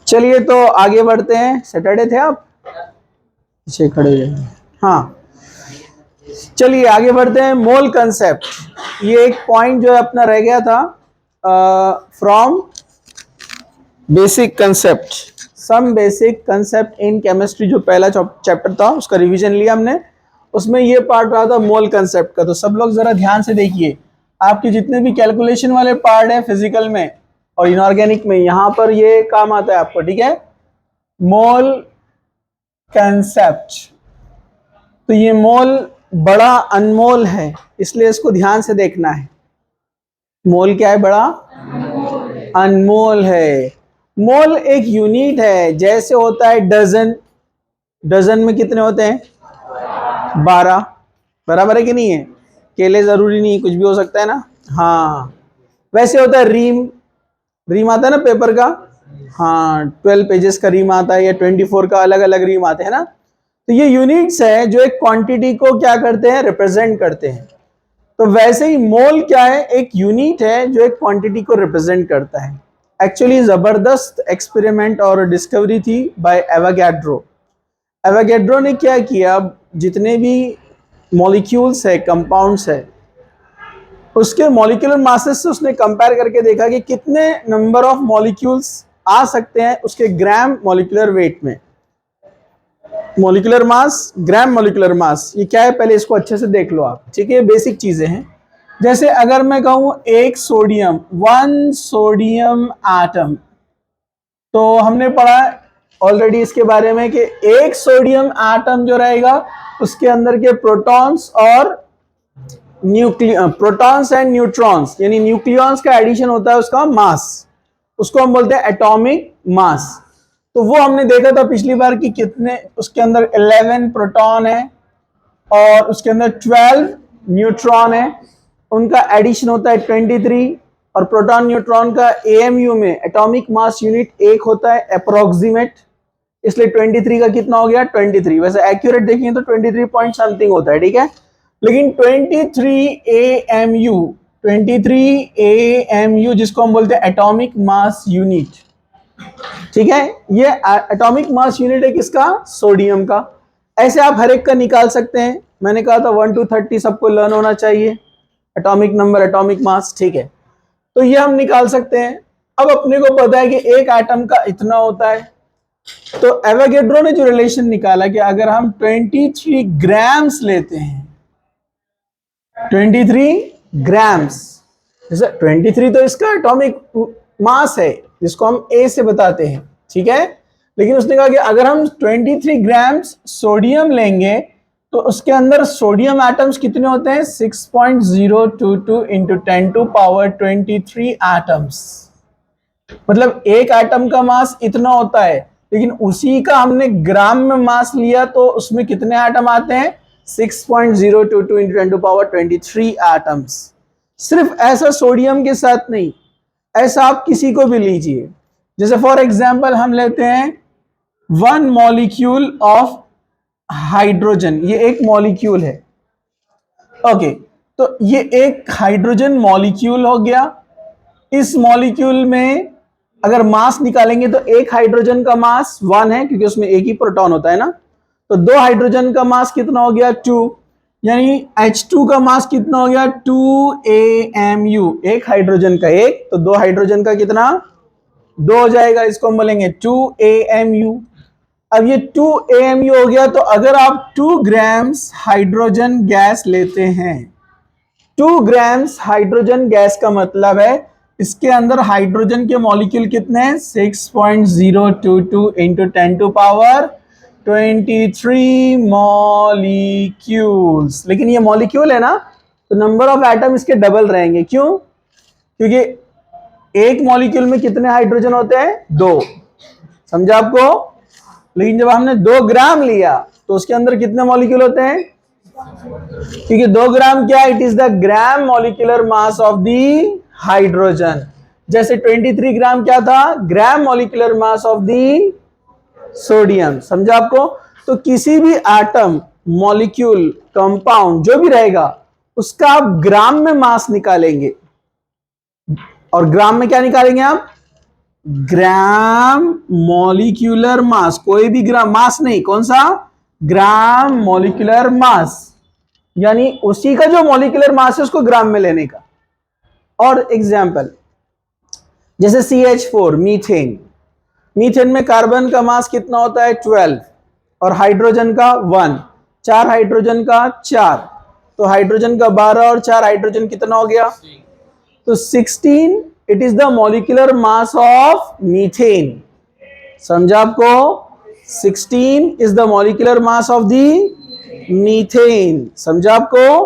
चलिए तो आगे बढ़ते हैं। सैटरडे थे आप पीछे खड़े हुए। हाँ, चलिए आगे बढ़ते हैं। मोल कंसेप्ट, ये एक पॉइंट जो है अपना रह गया था। From basic concept, some basic concept in chemistry, जो पहला चैप्टर था उसका रिवीजन लिया हमने। उसमें ये पार्ट रहा था मोल कंसेप्ट का। तो सब लोग जरा ध्यान से देखिए, आपके जितने भी कैलकुलेशन वाले पार्ट है फिजिकल में और इनऑर्गेनिक में, यहां पर ये काम आता है आपको, ठीक है। मोल कंसेप्ट, तो ये मोल बड़ा अनमोल है, इसलिए इसको ध्यान से देखना है। मोल क्या है? बड़ा अनमोल है। मोल एक यूनिट है, जैसे होता है डजन। डजन में कितने होते हैं? 12। बराबर है कि नहीं है? केले जरूरी नहीं, कुछ भी हो सकता है ना। हाँ, वैसे होता है रीम। रीम आता है ना पेपर का। हाँ, 12 पेजेस का रीम आता है या 24 का, अलग अलग रीम आते हैं ना। तो ये यूनिट्स है जो एक क्वांटिटी को क्या करते हैं? रिप्रेजेंट करते हैं। तो वैसे ही मोल क्या है? एक यूनिट है जो एक क्वांटिटी को रिप्रेजेंट करता है। एक्चुअली जबरदस्त एक्सपेरिमेंट और डिस्कवरी थी बाय एवोगैड्रो। एवोगैड्रो ने क्या किया, जितने भी मॉलिक्यूल्स है, कंपाउंड्स है, उसके मॉलिक्यूलर मासेस से उसने कंपेयर करके देखा कि कितने नंबर ऑफ मॉलिक्यूल्स आ सकते हैं उसके ग्राम मॉलिक्यूलर वेट में। Molecular mass, gram molecular mass, ये क्या है पहले इसको अच्छे से देख लो आप, ठीक है। बेसिक चीजें हैं। जैसे अगर मैं कहूं एक सोडियम, 1 सोडियम एटम, तो हमने पढ़ा ऑलरेडी इसके बारे में कि एक सोडियम एटम जो रहेगा उसके अंदर के प्रोटॉन्स और प्रोटॉन्स एंड न्यूट्रॉन्स, यानी न्यूक्लियॉन्स का एडिशन होता है उसका मास, उसको हम बोलते हैं एटॉमिक मास। तो वो हमने देखा था पिछली बार कि कितने उसके अंदर 11 प्रोटॉन है और उसके अंदर 12 न्यूट्रॉन है, उनका एडिशन होता है 23। और प्रोटॉन न्यूट्रॉन का एएमयू में, एटॉमिक मास यूनिट, एक होता है अप्रोक्सीमेट, इसलिए 23 का कितना हो गया? 23। वैसे एक्यूरेट देखेंगे तो 23 पॉइंट समथिंग होता है, ठीक है। लेकिन 23 एएमयू, 23 एएमयू जिसको हम बोलते हैं एटॉमिक मास यूनिट, ठीक है। ये एटॉमिक मास यूनिट है किसका? सोडियम का। ऐसे आप हर एक का निकाल सकते हैं। मैंने कहा था 1 to 30 सबको लर्न होना चाहिए, एटॉमिक नंबर, एटॉमिक मास, ठीक है। तो ये हम निकाल सकते हैं। अब अपने को पता है कि एक एटम का इतना होता है। तो एवोगैड्रो ने जो रिलेशन निकाला कि अगर हम 23 ग्राम्स लेते हैं, 23 ग्राम्स, जैसे 23 तो इसका एटॉमिक मास है जिसको हम ए से बताते हैं, ठीक है। लेकिन उसने कहा कि अगर हम 23 ग्राम्स सोडियम लेंगे तो उसके अंदर सोडियम एटम्स कितने होते हैं? 6.022 इंटू 10 टू पावर 23 एटम्स। मतलब एक एटम का मास इतना होता है, लेकिन उसी का हमने ग्राम में मास लिया तो उसमें कितने एटम आते हैं? 6.022 इंटू 10 टू पावर 23 एटम्स। सिर्फ ऐसा सोडियम के साथ नहीं, ऐसा आप किसी को भी लीजिए। जैसे फॉर एग्जांपल हम लेते हैं 1 मॉलिक्यूल ऑफ हाइड्रोजन, ये एक मॉलिक्यूल है, ओके। तो ये एक हाइड्रोजन मॉलिक्यूल हो गया। इस मॉलिक्यूल में अगर मास निकालेंगे तो एक हाइड्रोजन का मास 1 है, क्योंकि उसमें एक ही प्रोटॉन होता है ना। तो 2 हाइड्रोजन का मास कितना हो गया? 2, यानी H2 का मास कितना हो गया? 2 AMU। एक हाइड्रोजन का एक, तो 2 हाइड्रोजन का कितना? 2 हो जाएगा, इसको हम बोलेंगे 2 AMU। अब ये 2 AMU हो गया। तो अगर आप 2 ग्राम्स हाइड्रोजन गैस लेते हैं, 2 ग्राम्स हाइड्रोजन गैस का मतलब है इसके अंदर हाइड्रोजन के मॉलिक्यूल कितने हैं? 6.022 इंटू 10 टू पावर 23 मॉलिक्यूल्स। लेकिन ये मॉलिक्यूल है ना, तो नंबर ऑफ एटम इसके डबल रहेंगे। क्यों? क्योंकि एक मॉलिक्यूल में कितने हाइड्रोजन होते हैं? 2। समझा आपको? लेकिन जब हमने 2 ग्राम लिया तो उसके अंदर कितने मॉलिक्यूल होते हैं? क्योंकि 2 ग्राम क्या? It is the gram molecular mass of the hydrogen. जैसे 23 ग्राम क्या था? Gram molecular mass of the sodium. समझा आपको? तो किसी भी एटम, मॉलिक्यूल, कंपाउंड जो भी रहेगा उसका आप ग्राम में मास निकालेंगे। और ग्राम में क्या निकालेंगे आप? ग्राम मॉलिक्यूलर मास, कोई भी ग्राम मास नहीं, कौन सा, ग्राम मॉलिक्यूलर मास, यानी उसी का जो मॉलिक्यूलर मास है उसको ग्राम में लेने का। और एग्जाम्पल जैसे CH4 मीथेन, मीथेन में कार्बन का मास कितना होता है 12 और हाइड्रोजन का 1, 4 हाइड्रोजन का 4, तो हाइड्रोजन का 12 और 4 हाइड्रोजन कितना हो गया, तो 16, it is the molecular mass of methane. समझा आपको, 16 is the molecular mass of the methane. समझा आपको,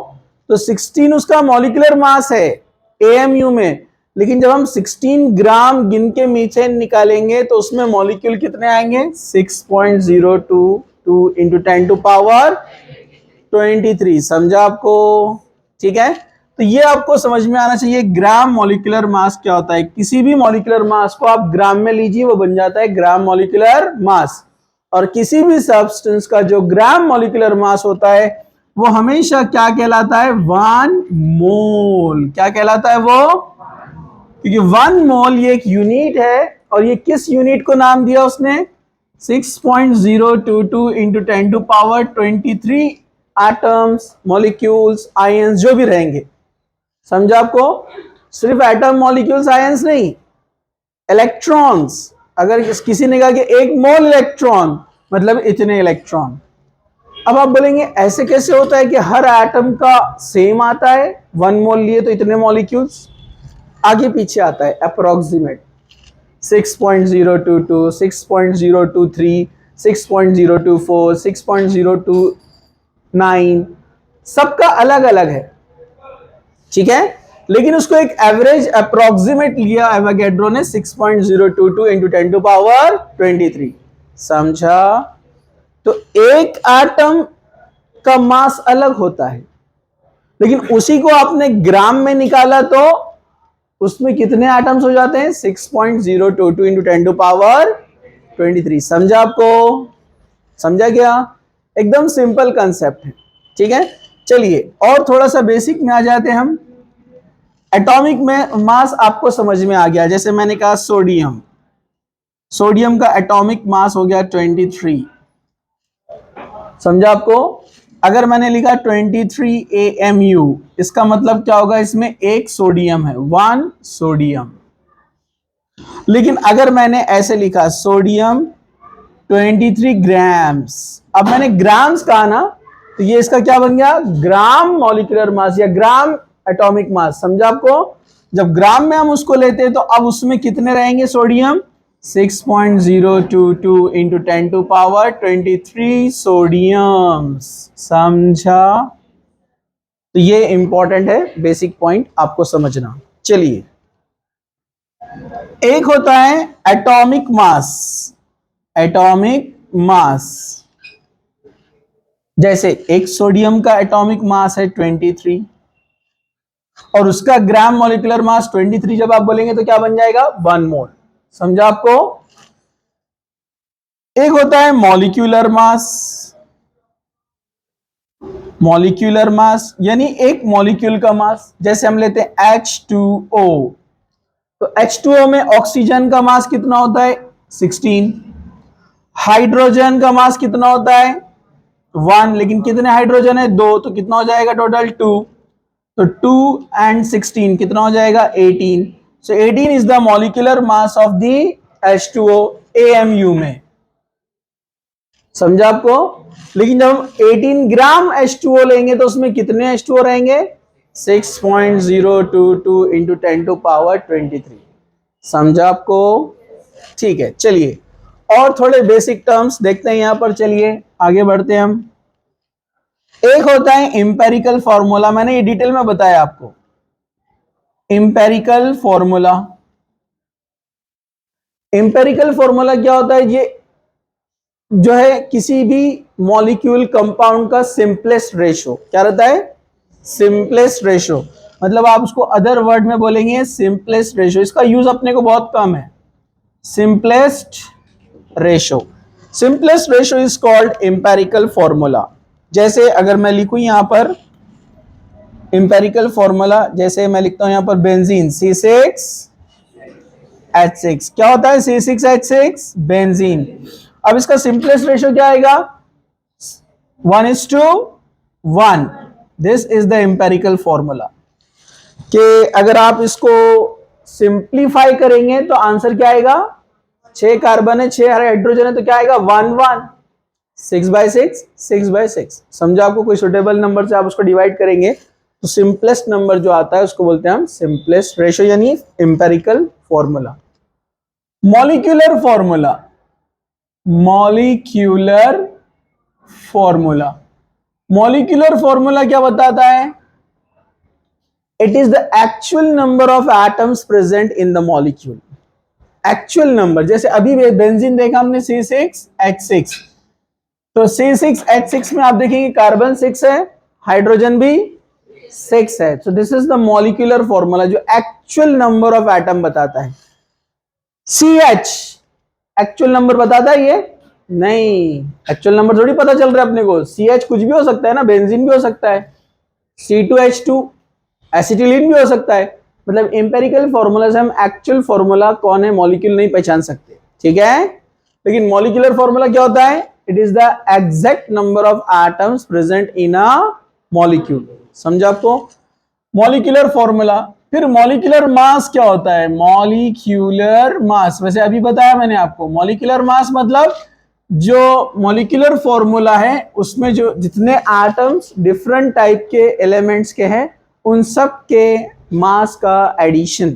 तो 16 उसका मॉलिक्यूलर मास है AMU में, लेकिन जब हम 16 ग्राम गिन के मीथेन निकालेंगे तो उसमें मॉलिक्यूल कितने आएंगे, 6.022 इंटू 10 टू पावर 23। समझा आपको, ठीक है। तो ये आपको समझ में आना चाहिए ग्राम मॉलिक्यूलर मास क्या होता है। किसी भी मॉलिक्यूलर मास को आप ग्राम में लीजिए, वो बन जाता है ग्राम मॉलिक्यूलर मास। और किसी भी सब्सटेंस का जो ग्राम मॉलिक्यूलर मास होता है वो हमेशा क्या कहलाता है, 1 मोल। क्या कहलाता है वो, क्योंकि 1 मोल ये एक यूनिट है, और ये किस यूनिट को नाम दिया उसने, 6.022 into 10 to power 23 atoms, molecules, ions जो भी रहेंगे। समझा आपको, सिर्फ एटम, मॉलिक्यूल्स, आयंस नहीं, इलेक्ट्रॉन्स। अगर किसी ने कहा कि 1 मोल इलेक्ट्रॉन मतलब इतने इलेक्ट्रॉन। अब आप बोलेंगे ऐसे कैसे होता है कि हर एटम का सेम आता है, 1 मोल लिए तो इतने मॉलिक्यूल्स, आगे पीछे आता है अप्रोक्सीमेट, 6.022, 6.023, 6.024, 6.029, सबका अलग अलग है, ठीक है। लेकिन उसको एक एवरेज अप्रोक्सीमेट लिया एवोगैड्रो ने, 6.022 इंटू 10 टू पावर 23। समझा, तो एक एटम का मास अलग होता है, लेकिन उसी को आपने ग्राम में निकाला तो उसमें कितने एटम्स हो जाते हैं, 6.022 इंटू 10 टू पावर 23। समझा आपको, समझा क्या, एकदम सिंपल कंसेप्ट है, ठीक है। चलिए और थोड़ा सा बेसिक में आ जाते हैं हम। एटॉमिक में मास आपको समझ में आ गया, जैसे मैंने कहा सोडियम, सोडियम का एटॉमिक मास हो गया 23। समझा आपको, अगर मैंने लिखा 23 AMU, इसका मतलब क्या होगा, इसमें एक सोडियम है, 1 सोडियम। लेकिन अगर मैंने ऐसे लिखा सोडियम 23 ग्राम्स, अब मैंने ग्राम्स कहा ना, तो ये इसका क्या बन गया, ग्राम मॉलिक्यूलर मास या ग्राम एटॉमिक मास। समझा आपको, जब ग्राम में हम उसको लेते हैं तो अब उसमें कितने रहेंगे sodium, 6.022 into 10 to power 23 sodium. समझा, तो ये इंपॉर्टेंट है, बेसिक पॉइंट आपको समझना। चलिए, एक होता है एटॉमिक मास, एटॉमिक मास, जैसे एक सोडियम का एटॉमिक मास है 23 और उसका ग्राम मॉलिक्यूलर मास 23, जब आप बोलेंगे तो क्या बन जाएगा, 1 मोल। समझा आपको, एक होता है मॉलिक्यूलर मास, मॉलिक्यूलर मास यानी एक मॉलिक्यूल का मास, जैसे हम लेते हैं H2O, तो H2O में ऑक्सीजन का मास कितना होता है, 16, हाइड्रोजन का मास कितना होता है 1, लेकिन कितने हाइड्रोजन है 2, तो कितना हो जाएगा टोटल 2, तो 2 and 16 कितना हो जाएगा 18। सो 18 is the molecular mass of the H2O AMU में। समझा आपको, लेकिन जब हम 18 ग्राम H2O लेंगे तो उसमें कितने H2O रहेंगे, 6.022 इंटू 10 टू पावर 23। समझा आपको, ठीक है। चलिए और थोड़े बेसिक टर्म्स देखते हैं यहां पर, चलिए आगे बढ़ते हैं हम। एक होता है इंपेरिकल फॉर्मूला, मैंने ये डिटेल में बताया आपको, इंपेरिकल फॉर्मूला। इंपेरिकल फॉर्मूला क्या होता है, ये जो है किसी भी मॉलिक्यूल कंपाउंड का सिंपलेस्ट रेशो, क्या रहता है, सिंपलेस्ट रेशो, मतलब आप उसको अदर वर्ड में बोलेंगे सिंपलेस्ट रेशो, इसका यूज अपने को बहुत कम है, simplest ratio. Simplest ratio is called empirical formula. जैसे अगर मैं लिखूं यहां पर इंपेरिकल फॉर्मूला, जैसे मैं लिखता हूं यहां पर बेंजीन C6 H6 क्या होता है? C6H6 benzene. अब इसका सिंपलेस्ट रेशियो क्या आएगा? 1:1। This is the empirical formula कि अगर आप इसको सिंप्लीफाई करेंगे तो आंसर क्या आएगा? 6 कार्बन है, 6 हाइड्रोजन है, तो क्या आएगा? 1:1। 6/6 6/6। समझा आपको? कोई सुटेबल नंबर से आप उसको डिवाइड करेंगे तो सिंपलेस्ट नंबर जो आता है उसको बोलते हैं हम सिंपलेस्ट रेशियो, यानी empirical formula. Molecular formula, molecular formula, molecular formula क्या बताता है? It is the actual number of atoms present in the molecule. Actual number, जैसे अभी बेंजीन देखा हमने C6H6, तो C6H6 में आप देखेंगे कार्बन 6 है, हाइड्रोजन भी 6 है। So this is the molecular formula जो एक्चुअल नंबर ऑफ एटम बताता है। CH एक्चुअल नंबर बताता है ये? नहीं, एक्चुअल नंबर थोड़ी पता चल रहा है अपने को। CH कुछ भी हो सकता है ना, बेंजीन भी हो सकता है, C2H2 एसिटिलीन भी हो सकता है। मतलब एम्पेरिकल फॉर्मूला से हम एक्चुअल फॉर्मूला कौन है मॉलिक्यूल नहीं पहचान सकते, ठीक है? लेकिन मॉलिक्यूलर फॉर्मूला क्या होता है? It is the exact number of atoms present in a molecule. समझा आपको? Molecular formula. फिर मॉलिक्यूलर मास क्या होता है? मॉलिक्यूलर मास, वैसे अभी बताया मैंने आपको, मॉलिक्यूलर मास मतलब जो मॉलिक्यूलर फॉर्मूला है उसमें जो जितने एटम्स डिफरेंट टाइप के एलिमेंट्स के हैं उन सब के मास का एडिशन।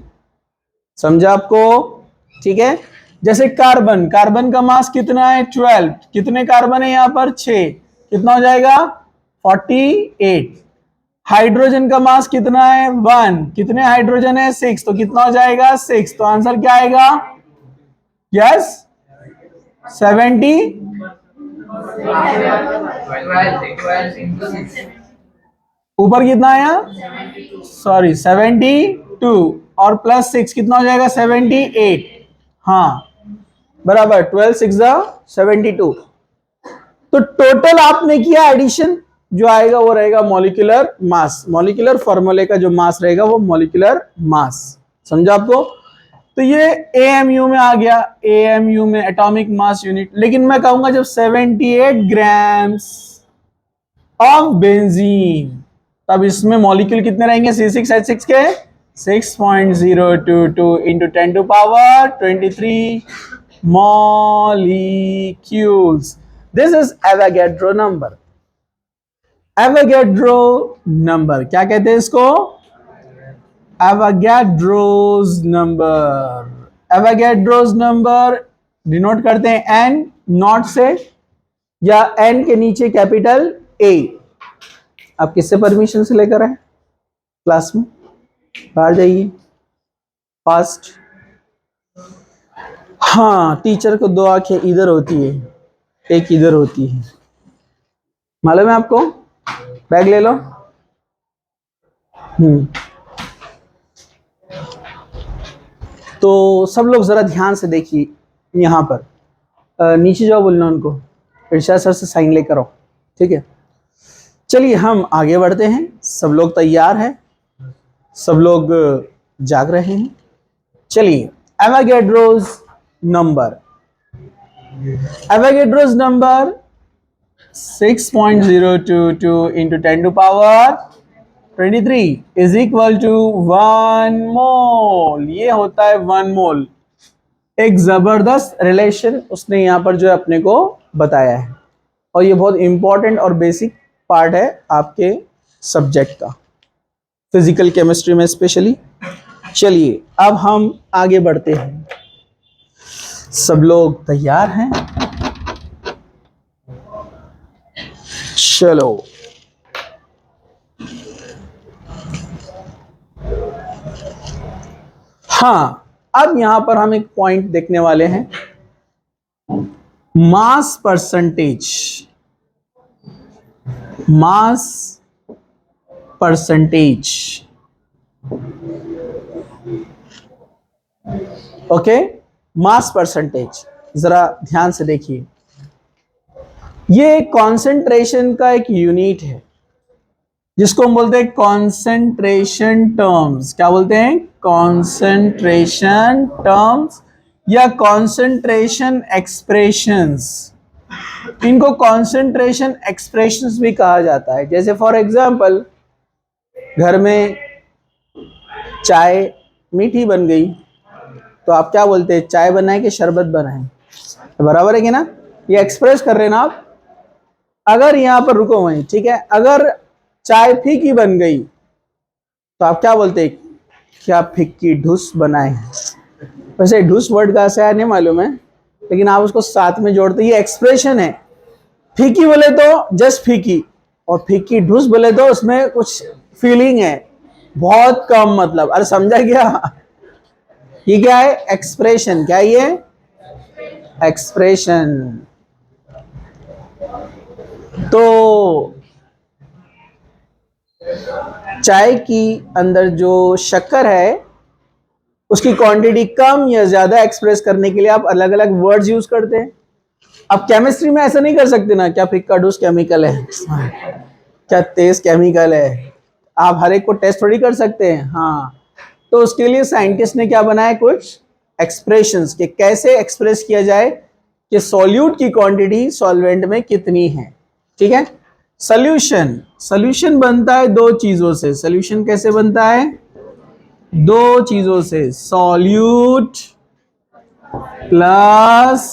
समझा आपको? ठीक है। जैसे कार्बन, कार्बन का मास कितना है? 12। कितने कार्बन है यहाँ पर? 6। कितना हो जाएगा? 48। हाइड्रोजन का मास कितना है? 1। कितने हाइड्रोजन है? 6। तो कितना हो जाएगा? 6। तो आंसर क्या आएगा? यस 70। ऊपर कितना आया? सॉरी 72 और प्लस 6 कितना हो जाएगा? 78। हाँ बराबर, 12 6 72। तो टोटल आपने किया एडिशन, जो आएगा वो रहेगा मॉलिक्यूलर मास। मॉलिक्यूलर फॉर्मूले का जो मास रहेगा वो मॉलिक्यूलर मास। समझा आपको? तो ये AMU में आ गया, AMU में एटॉमिक मास यूनिट। लेकिन मैं कहूंगा जब 78 ग्राम्स ऑफ बेंजीन, तब इसमें मॉलिक्यूल कितने रहेंगे C6H6 के? 6.022 into 10 to power 23 molecules. This is Avogadro number. Avogadro number क्या कहते हैं इसको? Avogadro's number. Avogadro's number denote करते हैं N नॉट से, या N के नीचे कैपिटल A। आप किससे परमिशन से लेकर आए क्लास में? बाहर जाइए फास्ट। हाँ, टीचर को 2 आंखें इधर होती है, एक इधर होती है, मालूम है आपको? बैग ले लो। तो सब लोग जरा ध्यान से देखिए यहाँ पर। नीचे जाओ, बोलना उनको इरशाद सर से साइन लेकर आओ, ठीक है? चलिए हम आगे बढ़ते हैं। सब लोग तैयार हैं? सब लोग जाग रहे हैं? चलिए, Avogadro's number. Avogadro's number 6.022 into 10 to power 23 is equal to 1 mole. ये होता है 1 मोल। एक जबरदस्त रिलेशन उसने यहां पर जो है अपने को बताया है, और ये बहुत इंपॉर्टेंट और बेसिक पार्ट है आपके सब्जेक्ट का, फिजिकल केमिस्ट्री में स्पेशली। चलिए अब हम आगे बढ़ते हैं। सब लोग तैयार हैं? चलो हाँ, अब यहां पर हम एक पॉइंट देखने वाले हैं, mass percentage. Mass percentage, okay? Mass percentage जरा ध्यान से देखिए। ये कॉन्सेंट्रेशन का एक यूनिट है जिसको हम बोलते हैं कॉन्सेंट्रेशन टर्म्स। क्या बोलते हैं? कॉन्सेंट्रेशन टर्म्स या कॉन्सेंट्रेशन एक्सप्रेशंस, इनको कॉन्सेंट्रेशन एक्सप्रेशंस भी कहा जाता है। जैसे फॉर एग्जांपल घर में चाय मीठी बन गई तो आप क्या बोलते हैं, चाय बनाए कि शरबत बनाए, तो बराबर है कि ना, ये एक्सप्रेस कर रहे हैं ना आप। अगर यहां पर रुको वहीं, ठीक है, अगर चाय फीकी बन गई तो आप क्या बोलते हैं, क्या फिक्की ढुस बनाए। वैसे ढुस वर्ड का से नहीं मालूम है, लेकिन आप उसको साथ में जोड़ते, ये एक्सप्रेशन है। फीकी बोले तो जस्ट फीकी, और फीकी ढुस बोले तो उसमें कुछ फीलिंग है, बहुत कम, मतलब अरे समझा क्या। ये क्या है, एक्सप्रेशन। क्या ये एक्सप्रेशन। तो चाय की अंदर जो शक्कर है उसकी क्वांटिटी कम या ज्यादा एक्सप्रेस करने के लिए आप अलग अलग वर्ड्स यूज करते हैं। अब केमिस्ट्री में ऐसा नहीं कर सकते ना, क्या फिक्का डूस केमिकल है, क्या तेज केमिकल है, आप हर एक को टेस्ट थोड़ी कर सकते हैं। हाँ, तो उसके लिए साइंटिस्ट ने क्या बनाया, कुछ एक्सप्रेशंस के कैसे एक्सप्रेस किया जाए कि सॉल्यूट की क्वांटिटी सॉल्वेंट में कितनी है। ठीक है, सॉल्यूशन, सॉल्यूशन बनता है दो चीजों से। सॉल्यूशन कैसे बनता है, दो चीजों से, solute plus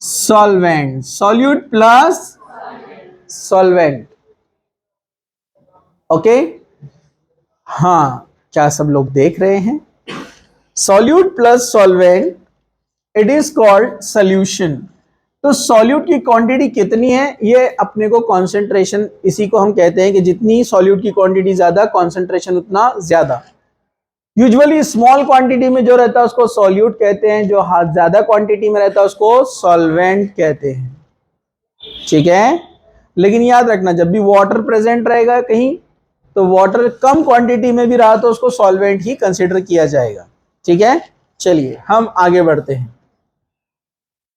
solvent, solute plus solvent. Okay, हाँ, क्या सब लोग देख रहे हैं, solute plus solvent, it is called solution. तो सॉल्यूट की क्वांटिटी कितनी है, ये अपने को कॉन्सेंट्रेशन, इसी को हम कहते हैं कि जितनी सॉल्यूट की क्वांटिटी ज्यादा, कॉन्सेंट्रेशन उतना ज्यादा। यूजुअली स्मॉल क्वांटिटी में जो रहता है उसको सॉल्यूट कहते हैं, जो ज्यादा क्वांटिटी में रहता है उसको सॉल्वेंट कहते हैं। ठीक है, लेकिन याद रखना जब भी वाटर प्रेजेंट रहेगा कहीं, तो वाटर कम क्वांटिटी में भी रहा तो उसको सॉल्वेंट ही कंसिडर किया जाएगा। ठीक है, चलिए हम आगे बढ़ते हैं।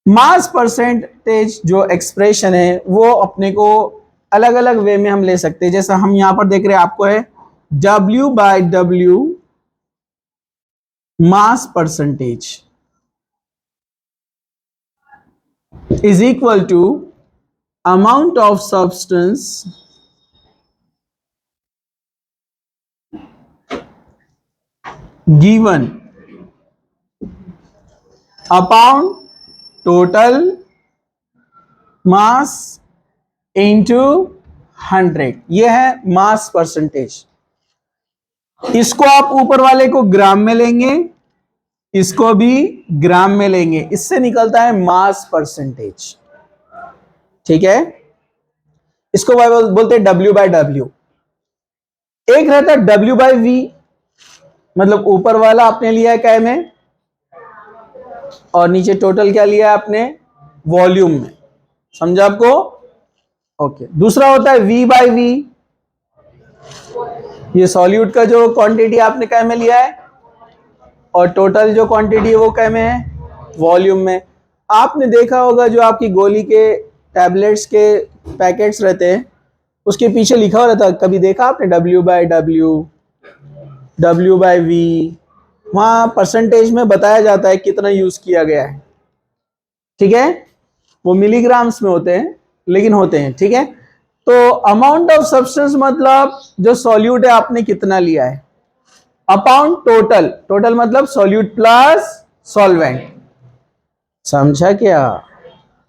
मास परसेंटेज जो एक्सप्रेशन है वो अपने को अलग अलग वे में हम ले सकते हैं। जैसा हम यहां पर देख रहे हैं, आपको है W/W mass percentage is equal to amount of substance given upon total mass into 100। यह है मास परसेंटेज। इसको आप ऊपर वाले को ग्राम में लेंगे, इसको भी ग्राम में लेंगे, इससे निकलता है मास परसेंटेज। ठीक है, इसको बोलते हैं W/W। एक रहता है W/V, मतलब ऊपर वाला आपने लिया है क्या में, और नीचे टोटल क्या लिया है आपने, वॉल्यूम में। समझा आपको, ओके। दूसरा होता है V/V, ये सॉल्यूट का जो क्वांटिटी आपने क्या में लिया है, और टोटल जो क्वांटिटी है वो क्या में है, वॉल्यूम में। आपने देखा होगा जो आपकी गोली के टैबलेट्स के पैकेट्स रहते हैं उसके पीछे लिखा हुआ रहता है, कभी देखा आपने W/W, W/V, वहां परसेंटेज में बताया जाता है कितना यूज किया गया है। ठीक है, वो मिलीग्राम्स में होते हैं लेकिन होते हैं। ठीक है, तो अमाउंट ऑफ सब्सटेंस मतलब जो सॉल्यूट है आपने कितना लिया है, अपॉन टोटल, टोटल मतलब सॉल्यूट प्लस सॉल्वेंट। समझा क्या,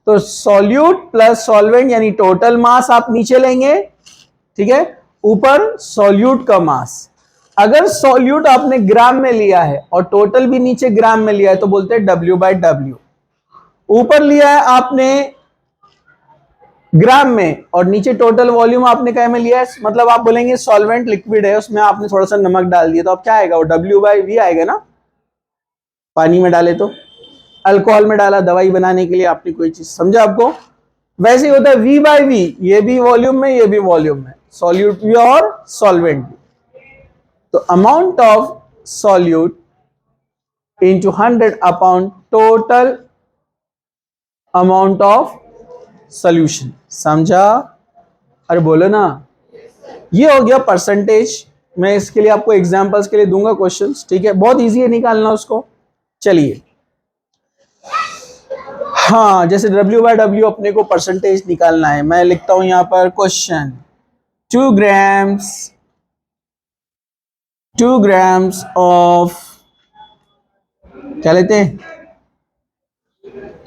तो सॉल्यूट प्लस सॉल्वेंट यानी टोटल मास आप नीचे लेंगे, ठीक है, ऊपर सॉल्यूट का मास। अगर सॉल्यूट आपने ग्राम में लिया है और टोटल भी नीचे ग्राम में लिया है तो बोलते हैं W/W। ऊपर लिया है आपने ग्राम में और नीचे टोटल वॉल्यूम आपने क्या में लिया है, मतलब आप बोलेंगे सॉल्वेंट लिक्विड है, उसमें आपने थोड़ा सा नमक डाल दिया तो अब क्या आएगा, वो W/V आएगा ना। पानी में डाले तो, अल्कोहल में डाला दवाई बनाने के लिए आपने कोई चीज, समझा आपको, वैसे ही होता है V/V, ये भी वॉल्यूम में ये भी वॉल्यूम में, सॉल्यूट भी और सॉल्वेंट भी। तो amount of solute into 100 upon total amount of solution. समझा, अरे बोलो ना, ये हो गया परसेंटेज। मैं इसके लिए आपको एग्जांपल्स के लिए दूंगा क्वेश्चंस, ठीक है, बहुत इजी है निकालना उसको। चलिए, हाँ, जैसे W/W अपने को परसेंटेज निकालना है, मैं लिखता हूं यहां पर क्वेश्चन 2 grams ऑफ, क्या लेते हैं,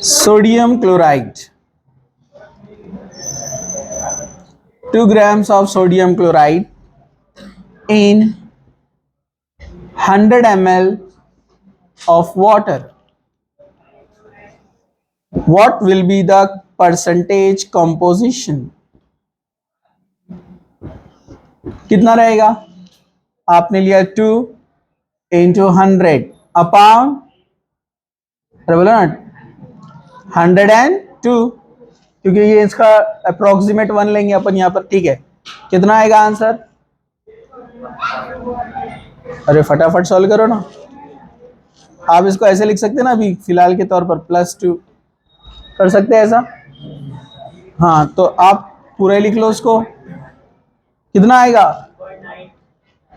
sodium chloride, 2 grams of sodium chloride in 100 ml of water. What will be the percentage composition? कितना रहेगा? आपने लिया 2 into 100 अपॉन, अरे बोला ना 102, क्योंकि ये इसका अप्रोक्सीमेट 1 लेंगे अपन यहाँ पर, ठीक है। कितना आएगा आंसर? अरे फटाफट सॉल्व करो ना। आप इसको ऐसे लिख सकते हैं ना, अभी फिलहाल के तौर पर +2 कर सकते हैं ऐसा। हाँ, तो आप पूरा ही लिख लो उसको। कितना आएगा?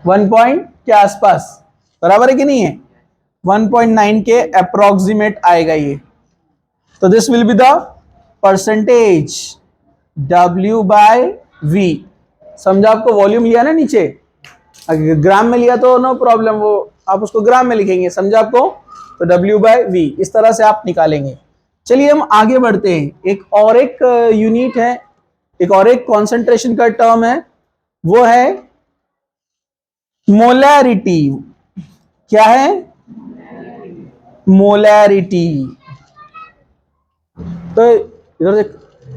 1 पॉइंट के आसपास, बराबर है कि नहीं है? 1.9 के अप्रोक्सीमेट आएगा ये। तो this will be the percentage W/V। समझा आपको? वॉल्यूम लिया ना नीचे, अगर ग्राम में लिया तो नो प्रॉब्लम, वो आप उसको ग्राम में लिखेंगे, समझा आपको? तो W/V इस तरह से आप निकालेंगे। चलिए हम आगे बढ़ते हैं। एक यूनिट है, एक और एक कॉन्सेंट्रेशन का टर्म है, वो है मोलैरिटी। क्या है? मोलैरिटी। तो इधर देख,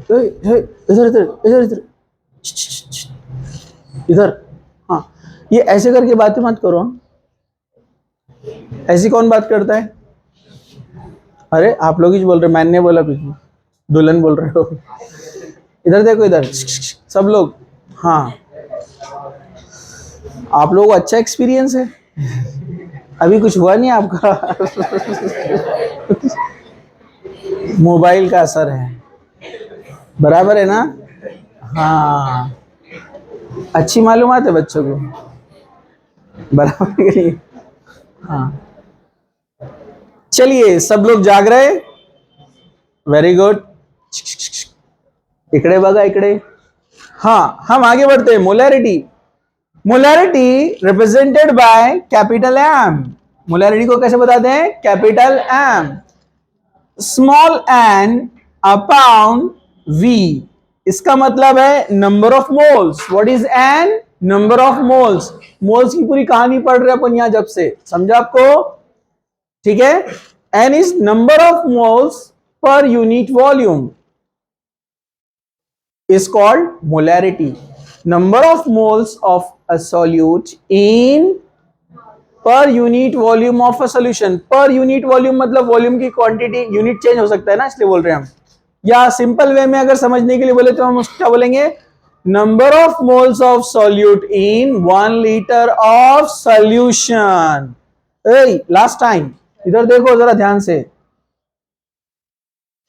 इधर इधर इधर इधर इधर, हाँ, ये ऐसे करके बातें मत करो। ऐसी कौन बात करता है? अरे आप लोग ही बोल रहे, मैंने बोला कुछ नहीं, दुल्हन बोल रहे हो। इधर देखो, इधर सब लोग। हाँ, आप लोगों को अच्छा एक्सपीरियंस है, अभी कुछ हुआ नहीं आपका। मोबाइल का असर है, बराबर है ना? हाँ, अच्छी मालूमात है बच्चों को, बराबर के लिए। हाँ, चलिए सब लोग जाग रहे? Very good. इकड़े बगा इकड़े। हाँ, हम आगे बढ़ते हैं। Molarity, molarity represented by capital M। Molarity को कैसे बताते हैं? Capital M, small n upon V। इसका मतलब है number of moles. What is n? Number of moles. Moles की पूरी कहानी पढ़ रहे अपन यहां जब से, समझा आपको? ठीक है, n is number of moles per unit volume, is called molarity. Number of moles of a solute in per unit volume of a solution. Per unit volume मतलब वॉल्यूम की क्वांटिटी, यूनिट चेंज हो सकता है ना, इसलिए बोल रहे हैं हम। या सिंपल वे में अगर समझने के लिए बोले तो हम उसको क्या बोलेंगे? Number of moles of solute in 1 litre of solution. Last time इधर देखो जरा ध्यान से,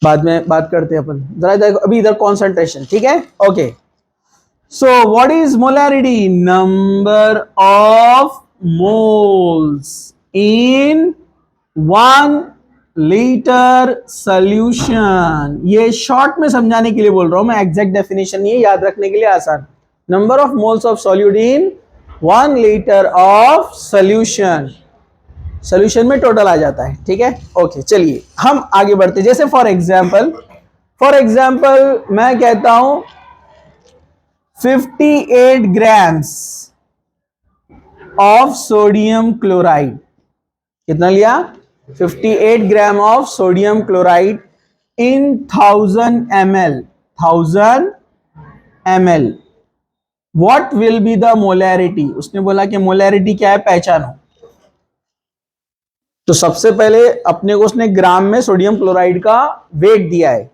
बाद में बात करते हैं अपन, जरा देखो अभी इधर कॉन्सेंट्रेशन, ठीक है? Okay, so what is molarity? Number of moles in 1 litre solution. ये शॉर्ट में समझाने के लिए बोल रहा हूं मैं, एग्जैक्ट डेफिनेशन नहीं है, याद रखने के लिए आसान। Number of moles of solute in 1 litre of solution, solution में टोटल आ जाता है, ठीक है? ओके, चलिए हम आगे बढ़ते। जैसे फॉर एग्जांपल मैं कहता हूं 58 ग्राम्स ऑफ सोडियम क्लोराइड। कितना लिया? 58 gram of sodium chloride in 1000 ml। 1000 ml। What will be the molarity? उसने बोला कि मोलैरिटी क्या है, पहचानो। तो सबसे पहले अपने को उसने ग्राम में सोडियम क्लोराइड का वेट दिया है,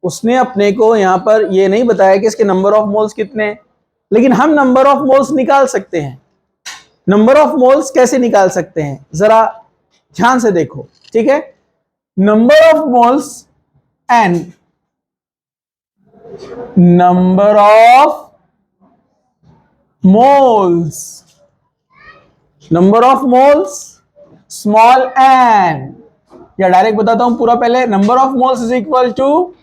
उसने अपने को यहां पर ये नहीं बताया कि इसके नंबर ऑफ मोल्स कितने हैं, लेकिन हम नंबर ऑफ मोल्स निकाल सकते हैं। नंबर ऑफ मोल्स कैसे निकाल सकते हैं, जरा ध्यान से देखो, ठीक है? Number of moles and number of moles number of moles small n, या डायरेक्ट बताता हूं पूरा पहले, number of moles is equal to,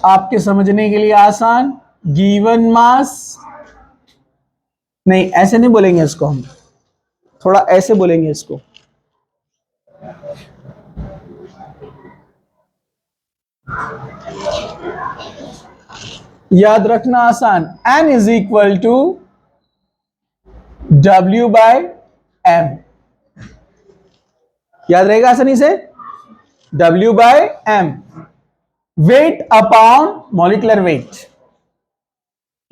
आपके समझने के लिए आसान, गिवन मास, नहीं ऐसे नहीं बोलेंगे इसको, हम थोड़ा ऐसे बोलेंगे इसको, याद रखना आसान, n is equal to W by M, याद रहेगा आसानी से, W by M, weight upon molecular weight,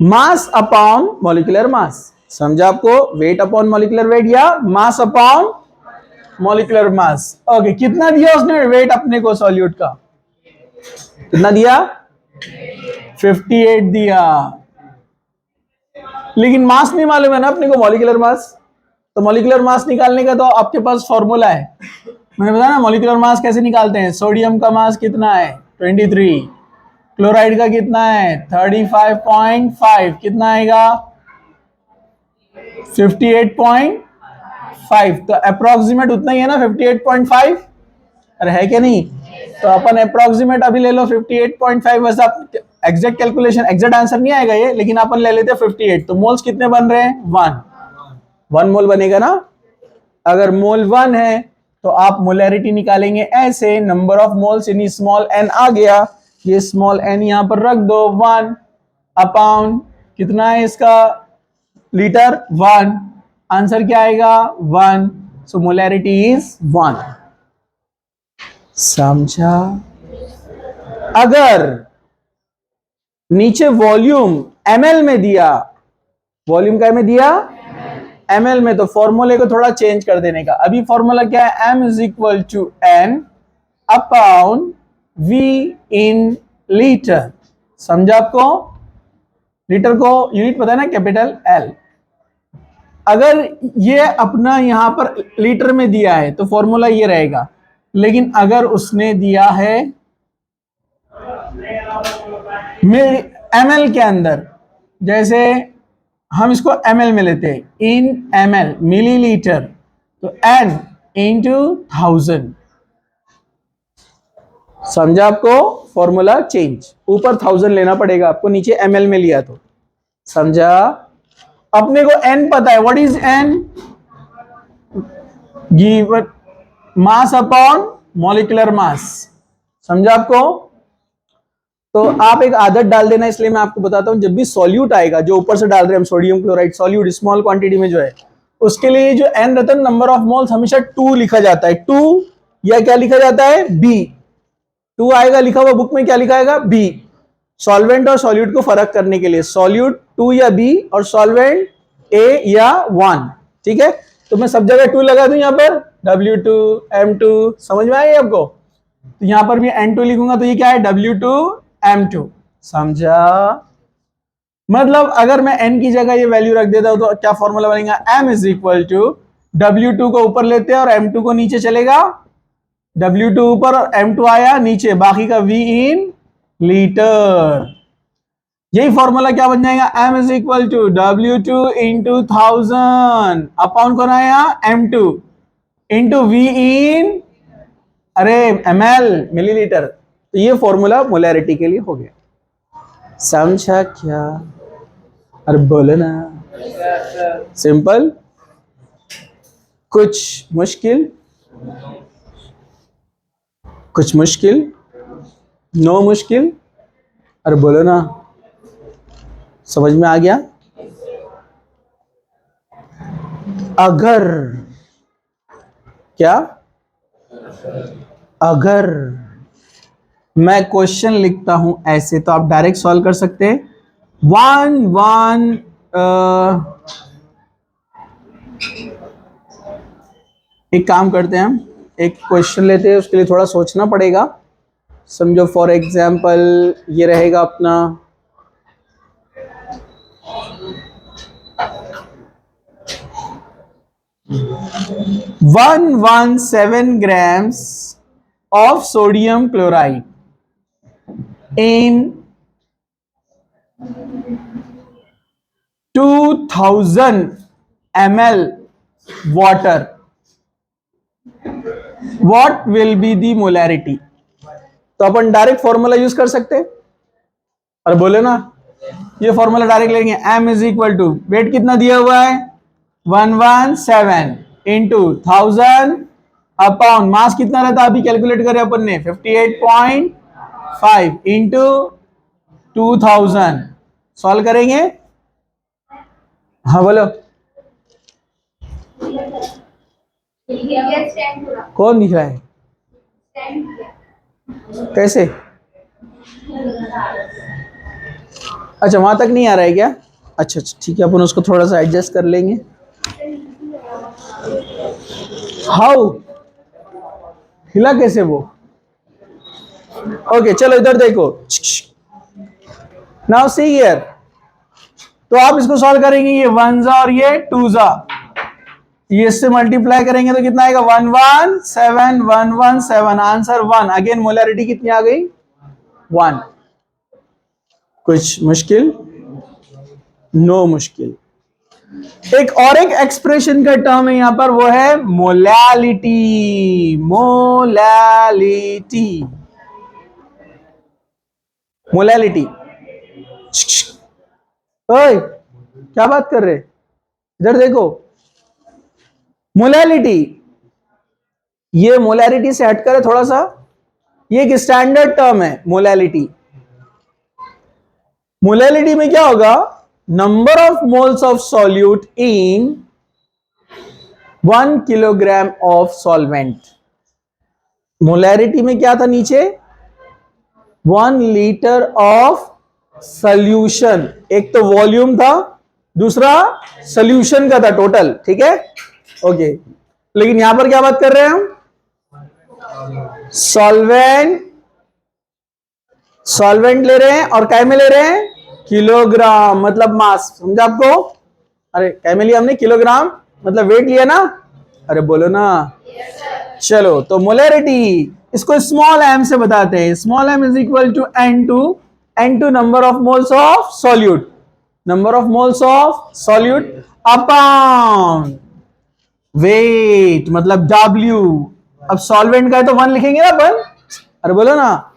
mass upon molecular mass, समझा आपको, वेट अपॉन मॉलिक्यूलर वेट या mass upon molecular mass. Okay, कितना दिया उसने वेट अपने को सॉल्यूट का, कितना दिया, 58 दिया, लेकिन मास नहीं मालूम है ना अपने को, मॉलिक्यूलर मास, तो मॉलिक्यूलर मास निकालने का तो आपके पास फॉर्मूला है, मैंने बताया ना मॉलिक्यूलर मास कैसे निकालते हैं, सोडियम का मास कितना है 23, क्लोराइड का कितना है 35.5, कितना आएगा 58.5, तो अप्रोक्सीमेट उतना ही है ना 58.5, अरे है क्या नहीं, तो अपन अप्रोक्सीमेट अभी ले लो 58.5, वैसे आप एग्जैक्ट कैलकुलेशन एग्जैक्ट आंसर नहीं आएगा ये, लेकिन अपन ले लेते हैं 58, तो मोल्स कितने बन रहे हैं 1 मोल बनेगा ना, अगर मोल 1 है तो आप मोलैरिटी निकालेंगे ऐसे, नंबर ऑफ मोल्स यानी स्मॉल एन आ गया, ये स्मॉल एन यहां पर रख दो, 1 अपॉन कितना है इसका लीटर 1, आंसर क्या आएगा 1, सो मोलैरिटी इज 1, समझा। अगर नीचे वॉल्यूम ml में दिया, वॉल्यूम क्या में दिया ml में, तो फॉर्मूले को थोड़ा चेंज कर देने का, अभी फॉर्मूला क्या है, m is equal to n upon v in litre, समझा आपको, लीटर को यूनिट पता है ना कैपिटल L, अगर ये अपना यहां पर लीटर में दिया है तो फॉर्मूला ये रहेगा, लेकिन अगर उसने दिया है ml के अंदर, जैसे हम इसको ml में लेते हैं, इन ml मिलीलीटर, तो n इंटू 1000, समझा आपको, फॉर्मूला चेंज, ऊपर 1000 लेना पड़ेगा आपको, नीचे ml में लिया तो, समझा। अपने को n पता है, what is n, given mass upon molecular mass, समझा आपको, तो आप एक आदत डाल देना, इसलिए मैं आपको बताता हूं, जब भी सॉल्यूट आएगा, जो ऊपर से डाल रहे हैं हम sodium chloride solute small quantity में जो है, उसके लिए जो एन रहता है नंबर ऑफ मोल्स हमेशा 2 लिखा जाता है, 2 या क्या लिखा जाता है बी, 2 आएगा लिखा हुआ बुक में, क्या लिखा आएगा बी, सॉल्वेंट और सॉल्यूट को फर्क करने के लिए, सॉल्यूट 2 या बी और सॉल्वेंट ए या 1, ठीक है, तो मैं सब जगह 2 लगा दूं, यहां पर W2 M2, समझ में आएगा आपको, तो यहां पर भी N2 लिखूंगा, तो ये क्या है W2 M2, समझा, मतलब अगर मैं n की जगह ये वैल्यू रख देता हूं तो क्या फॉर्मूला बनेगा, m is equal to W2 को ऊपर लेते हैं और M2 को नीचे चलेगा, W2 ऊपर और M2 आया नीचे, बाकी का V इन लीटर, यही फॉर्मूला क्या बन जाएगा, m is equal to W2 into 1000 upon कौन आया M2 इंटू V इन, अरे ml मिलीलीटर, तो ये फॉर्मूला मोलैरिटी के लिए हो गया, समझा क्या, अरे बोले ना, सिंपल, कुछ मुश्किल, कुछ मुश्किल, नो मुश्किल, अरे बोलो ना, समझ में आ गया। अगर क्या, अगर मैं क्वेश्चन लिखता हूं ऐसे, तो आप डायरेक्ट सॉल्व कर सकते हैं, 1 एक काम करते हैं, हम एक क्वेश्चन लेते हैं, उसके लिए थोड़ा सोचना पड़ेगा, समझो फॉर एग्जाम्पल ये रहेगा अपना, one 117 grams of sodium chloride in 2000 ml water, what will be the molarity? तो अपन डायरेक्ट फॉर्मूला यूज कर सकते हैं, और बोले ना ये फॉर्मूला डायरेक्ट लेंगे, m is equal to, weight कितना दिया हुआ है 117 इंटू 1000 अपॉन मास कितना रहता, अभी कैलकुलेट करें अपन ने 58.5 इंटू 2000, सॉल्व करेंगे। हाँ बोलो, कौन दिख रहा है, कैसे, अच्छा वहां तक नहीं आ रहा है क्या, अच्छा अच्छा ठीक है, अपन उसको थोड़ा सा एडजस्ट कर लेंगे। हाउ, हिला कैसे वो, ओके चलो इधर देखो, नाउ सी हियर, तो आप इसको सॉल्व करेंगे, ये 1 और ये 2 ये इससे मल्टीप्लाई करेंगे तो कितना आएगा 117 आंसर 1, अगेन मोलैरिटी कितनी आ गई 1। कुछ मुश्किल, नो मुश्किल। एक और एक एक्सप्रेशन का टर्म है यहां पर, वो है मोलैलिटी, मोलैलिटी, मोलैलिटी। ओए क्या बात कर रहे, इधर देखो, मोलैलिटी, ये मोलैरिटी से हटकर है थोड़ा सा, ये एक स्टैंडर्ड टर्म है मोलैलिटी। मोलैलिटी में क्या होगा, number of moles of solute in 1 kilogram of solvent. Molarity में क्या था नीचे 1 लीटर ऑफ सॉल्यूशन, एक तो वॉल्यूम था, दूसरा सॉल्यूशन का था टोटल, ठीक है ओके। लेकिन यहां पर क्या बात कर रहे हैं हम, सॉल्वेंट, सॉल्वेंट ले रहे हैं और काय में ले रहे हैं किलोग्राम, मतलब मास, समझा आपको, अरे काय में लिया हमने किलोग्राम, मतलब वेट लिया ना, अरे बोलो ना, चलो तो मोलैरिटी इसको स्मॉल m से बताते हैं, small m is equal to n2 number of moles of solute, number of moles of solute upon weight मतलब W, अब सॉल्वेंट का है तो 1 लिखेंगे ना अपन, अरे बोलो ना,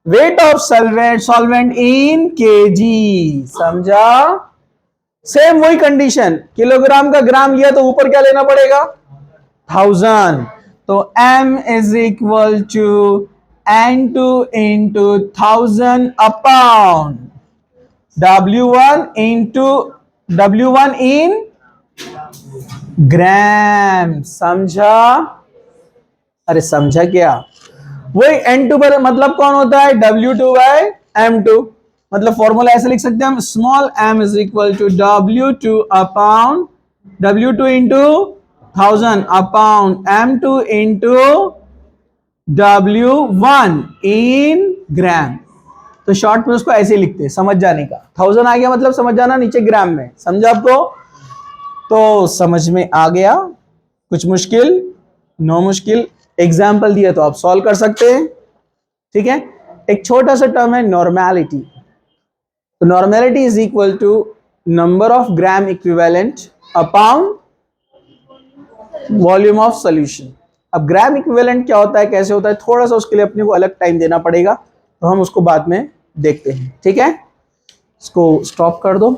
weight of solvent in KG, समझा, सेम वही कंडीशन, किलोग्राम का ग्राम लिया तो ऊपर क्या लेना पड़ेगा 1000, तो m is equal to n2 into 1000 upon W1 in gram, समझा, अरे समझा क्या, वही N2 पर मतलब कौन होता है W2 बाय M2, मतलब फॉर्मूला ऐसे लिख सकते हैं हम, small m is equal to W2 upon W2 into 1000 upon M2 into W1 in gram. तो शॉर्ट में उसको ऐसे लिखते हैं समझ जाने का, 1000 आ गया मतलब समझ जाना नीचे ग्राम में, समझा आपको, तो समझ में आ गया, कुछ मुश्किल, नो मुश्किल, एग्जाम्पल दिया तो आप सॉल्व कर सकते हैं, ठीक है। एक छोटा सा टर्म है नॉर्मेलिटी, तो normality is equal to number of gram equivalent upon volume of solution. अब ग्राम इक्विवेलेंट क्या होता है, कैसे होता है, थोड़ा सा उसके लिए अपने को अलग टाइम देना पड़ेगा, तो हम उसको बाद में देखते हैं, ठीक है। इसको स्टॉप कर दो।